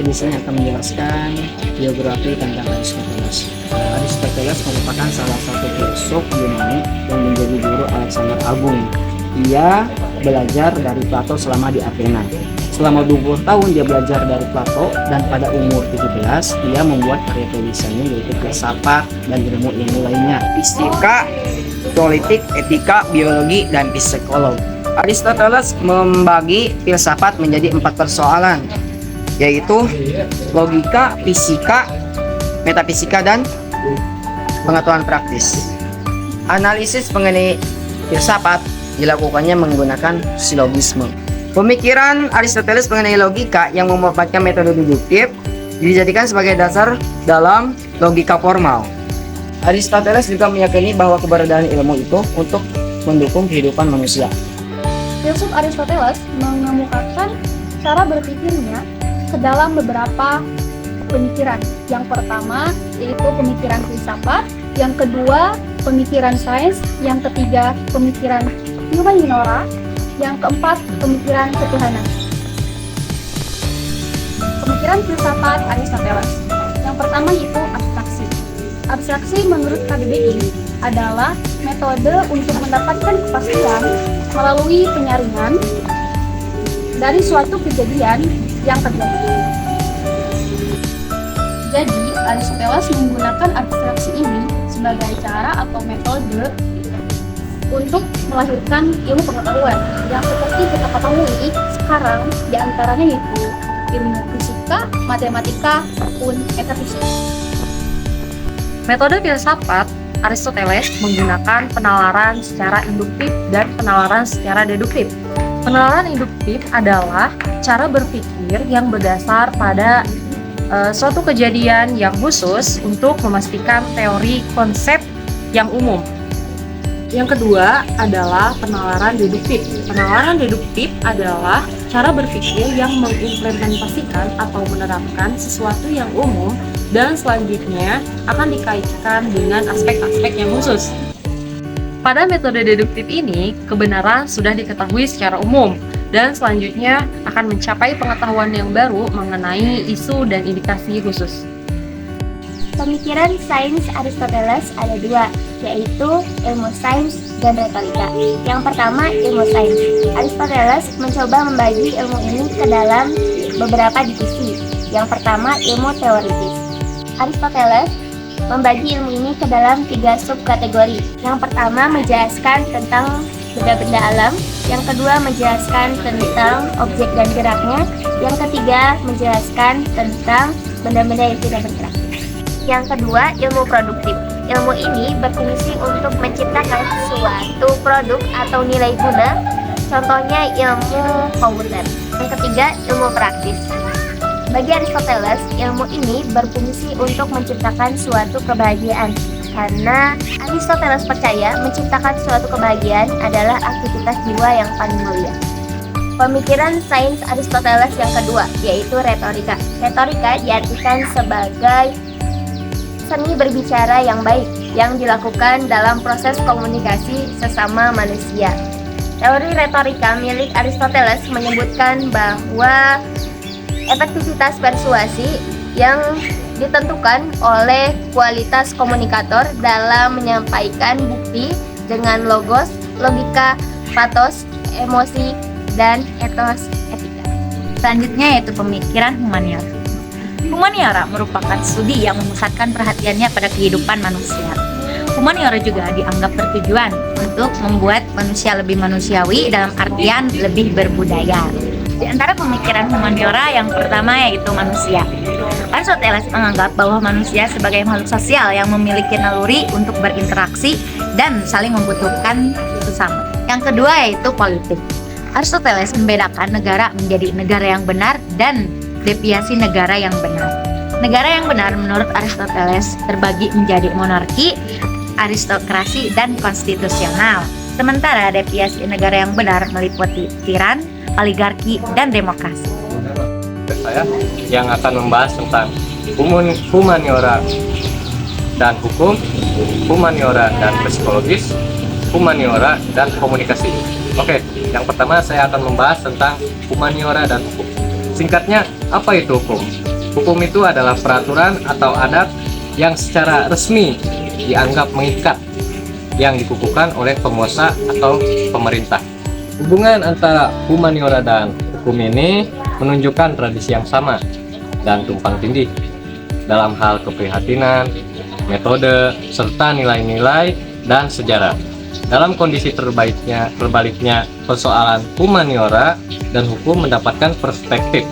di sini akan menjelaskan biografi tentang Aristoteles. Aristoteles merupakan salah satu filsuf Yunani yang menjadi guru Alexander Agung. Ia belajar dari Plato selama di Athena. Selama 20 tahun dia belajar dari Plato, dan pada umur 17 ia membuat karya tulisannya yaitu filsafat dan ilmu-ilmu lainnya, fisika, politik, etika, biologi, dan psikologi. Aristoteles membagi filsafat menjadi 4 persoalan, yaitu logika, fisika, metafisika, dan pengetahuan praktis. Analisis mengenai filsafat dilakukannya menggunakan silogisme. Pemikiran Aristoteles mengenai logika yang memanfaatkan metode deduktif dijadikan sebagai dasar dalam logika formal. Aristoteles juga meyakini bahwa keberadaan ilmu itu untuk mendukung kehidupan manusia. Filsuf Aristoteles mengemukakan cara berpikirnya ke dalam beberapa pemikiran. Yang pertama yaitu pemikiran filsafat, yang kedua pemikiran sains, yang ketiga pemikiran humaniora, yang keempat pemikiran ketuhanan. Pemikiran filsafat Aristoteles. Yang pertama yaitu abstraksi. Abstraksi menurut KBBI adalah metode untuk mendapatkan kepastian melalui penyaringan dari suatu kejadian yang terjadi. Jadi, Aristoteles menggunakan abstraksi ini sebagai cara atau metode untuk melahirkan ilmu pengetahuan yang seperti kita ketahui sekarang, diantaranya yaitu ilmu fisika, matematika, maupun metafisika. Metode filsafat Aristoteles menggunakan penalaran secara induktif dan penalaran secara deduktif. Penalaran induktif adalah cara berpikir yang berdasar pada suatu kejadian yang khusus untuk memastikan teori konsep yang umum. Yang kedua adalah penalaran deduktif. Penalaran deduktif adalah cara berpikir yang mengimplementasikan atau menerapkan sesuatu yang umum dan selanjutnya akan dikaitkan dengan aspek-aspek yang khusus. Pada metode deduktif ini, kebenaran sudah diketahui secara umum dan selanjutnya akan mencapai pengetahuan yang baru mengenai isu dan indikasi khusus. Pemikiran sains Aristoteles ada 2, yaitu ilmu sains dan retorika. Yang pertama, ilmu sains. Aristoteles mencoba membagi ilmu ini ke dalam beberapa divisi. Yang pertama, ilmu teoritis. Aristoteles membagi ilmu ini ke dalam 3 subkategori. Yang pertama menjelaskan tentang benda-benda alam, yang kedua menjelaskan tentang objek dan geraknya, yang ketiga menjelaskan tentang benda-benda yang tidak bergerak. Yang kedua, ilmu produktif. Ilmu ini berfungsi untuk menciptakan suatu produk atau nilai guna, contohnya ilmu komputer. Yang ketiga, ilmu praktis. Bagi Aristoteles, ilmu ini berfungsi untuk menciptakan suatu kebahagiaan, karena Aristoteles percaya menciptakan suatu kebahagiaan adalah aktivitas jiwa yang paling mulia. Pemikiran sains Aristoteles yang kedua, yaitu retorika. Retorika diartikan sebagai seni berbicara yang baik yang dilakukan dalam proses komunikasi sesama manusia. Teori retorika milik Aristoteles menyebutkan bahwa efektivitas persuasi yang ditentukan oleh kualitas komunikator dalam menyampaikan bukti dengan logos, logika, pathos, emosi, dan ethos etika. Selanjutnya yaitu pemikiran humaniora. Humaniora merupakan studi yang memusatkan perhatiannya pada kehidupan manusia. Humaniora juga dianggap bertujuan untuk membuat manusia lebih manusiawi dalam artian lebih berbudaya. Di antara pemikiran humaniora yang pertama yaitu manusia. Aristoteles menganggap bahwa manusia sebagai makhluk sosial yang memiliki naluri untuk berinteraksi dan saling membutuhkan sesama. Yang kedua yaitu politik. Aristoteles membedakan negara menjadi negara yang benar dan deviasi negara yang benar. Negara yang benar menurut Aristoteles terbagi menjadi monarki, aristokrasi, dan konstitusional. Sementara deviasi negara yang benar meliputi tiran, oligarki, dan demokrasi. Saya yang akan membahas tentang humaniora dan hukum, humaniora dan psikologis, humaniora dan komunikasi. Oke, yang pertama saya akan membahas tentang humaniora dan hukum. Singkatnya, apa itu hukum? Hukum itu adalah peraturan atau adat yang secara resmi dianggap mengikat, yang dikukuhkan oleh penguasa atau pemerintah. Hubungan antara humaniora dan hukum ini menunjukkan tradisi yang sama dan tumpang tindih dalam hal keprihatinan, metode, serta nilai-nilai dan sejarah. Dalam kondisi terbaliknya persoalan humaniora dan hukum mendapatkan perspektif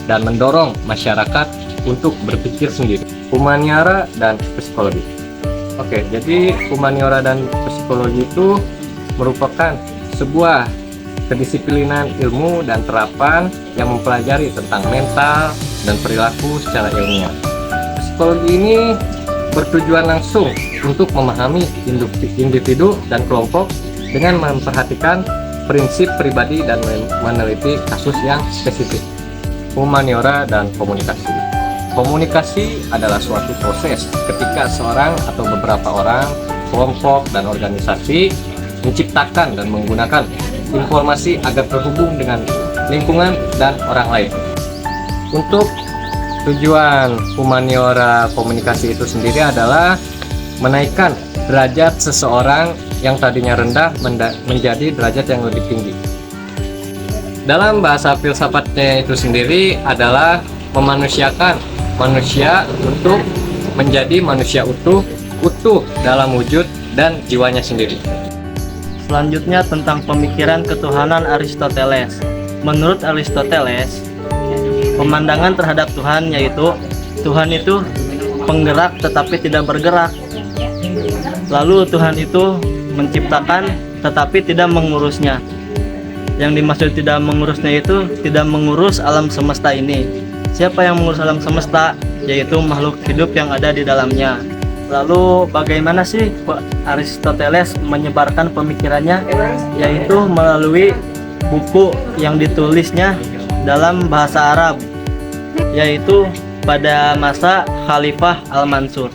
dan mendorong masyarakat untuk berpikir sendiri. Humaniora dan psikologi. Oke, jadi humaniora dan psikologi itu merupakan sebuah kedisiplinan ilmu dan terapan yang mempelajari tentang mental dan perilaku secara ilmiah. Psikologi ini bertujuan langsung untuk memahami individu dan kelompok dengan memperhatikan prinsip pribadi dan meneliti kasus yang spesifik. Humaniora dan komunikasi. Komunikasi adalah suatu proses ketika seorang atau beberapa orang, kelompok, dan organisasi menciptakan dan menggunakan informasi agar terhubung dengan lingkungan dan orang lain. Untuk tujuan humaniora komunikasi itu sendiri adalah menaikkan derajat seseorang yang tadinya rendah menjadi derajat yang lebih tinggi. Dalam bahasa filsafatnya itu sendiri adalah memanusiakan manusia untuk menjadi manusia utuh dalam wujud dan jiwanya sendiri. Selanjutnya tentang pemikiran ketuhanan Aristoteles. Menurut Aristoteles, pemandangan terhadap Tuhan yaitu Tuhan itu penggerak tetapi tidak bergerak. Lalu Tuhan itu menciptakan tetapi tidak mengurusnya. Yang dimaksud tidak mengurusnya itu tidak mengurus alam semesta ini. Siapa yang mengurus alam semesta? Yaitu makhluk hidup yang ada di dalamnya. Lalu bagaimana sih Aristoteles menyebarkan pemikirannya? Yaitu melalui buku yang ditulisnya dalam bahasa Arab, yaitu pada masa Khalifah Al-Mansur.